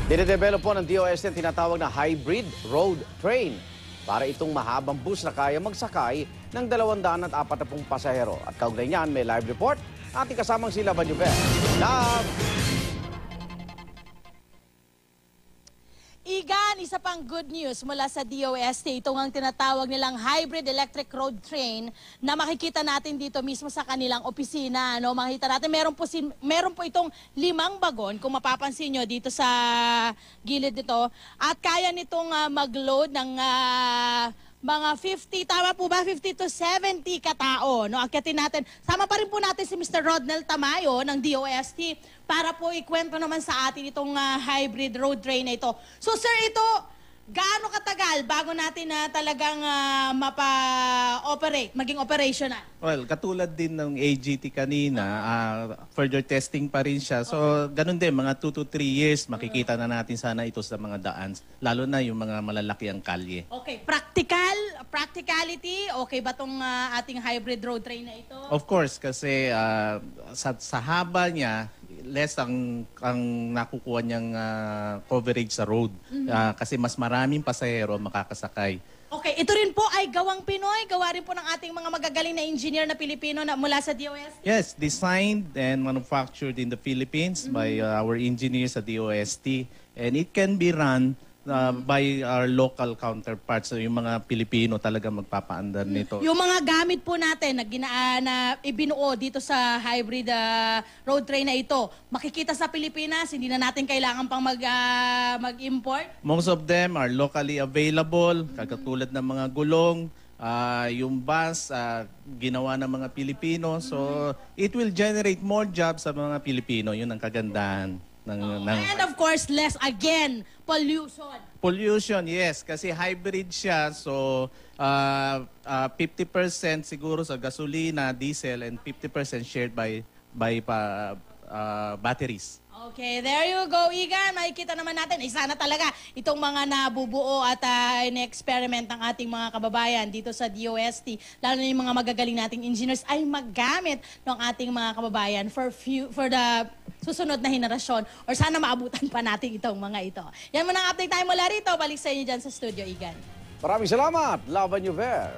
Dinedevelop po ng DOST ang tinatawag na hybrid road train para itong mahabang bus na kaya magsakay ng 240 pasahero. At kaugnay niyan, may live report ating kasamang si Laban Yuver. Love! Igan, isa pang good news mula sa DOST. Ito ang tinatawag nilang hybrid electric road train na makikita natin dito mismo sa kanilang opisina. No? Makikita natin, meron po itong 5 bagon, kung mapapansin nyo dito sa gilid nito. At kaya nitong mag-load ng mga 50, tama po ba? 50 to 70 katao. No? Akyatin natin. Sama pa rin po natin si Mr. Rodnel Tamayo ng DOST para po ikwento naman sa atin itong hybrid road train na ito. So sir, ito, gaano katagal bago natin na talagang mapa-operate, maging operational? Well, katulad din ng AGT kanina, further testing pa rin siya. So, ganun din, mga 2 to 3 years, makikita na natin sana ito sa mga daan, lalo na yung mga malalaki ang kalye. Okay, practicality, okay ba itong ating hybrid road train na ito? Of course, kasi sa haba niya, less ang nakukuha niyang coverage sa road. Kasi mas maraming pasahero makakasakay. Okay, ito rin po ay gawang Pinoy, gawa rin po ng ating mga magagaling na engineer na Pilipino na mula sa DOST? Yes, designed and manufactured in the Philippines by our engineers sa DOST. And it can be run by our local counterparts. So, yung mga Pilipino talaga magpapaandar nito. Yung mga gamit po natin na ibinuo dito sa hybrid road train na ito, makikita sa Pilipinas, hindi na natin kailangan pang mag-import? Most of them are locally available, katulad ng mga gulong, yung bus, ginawa ng mga Pilipino. So, it will generate more jobs sa mga Pilipino. Yun ang kagandahan. And of course, less, again, pollution. Pollution, yes. Kasi hybrid siya. So, 50% siguro sa gasolina, diesel, and 50% shared by batteries. Okay, there you go, Igan. Makikita naman natin, isa na talaga itong mga nabubuo at in-experiment ng ating mga kababayan dito sa DOST, lalo na yung mga magagaling nating engineers ay maggamit ng ating mga kababayan for the susunod na henerasyon or sana maabutan pa natin itong mga ito. Yan muna ang update tayo mula rito. Balik sa inyo dyan sa studio, Igan. Maraming salamat, Laban Yuver.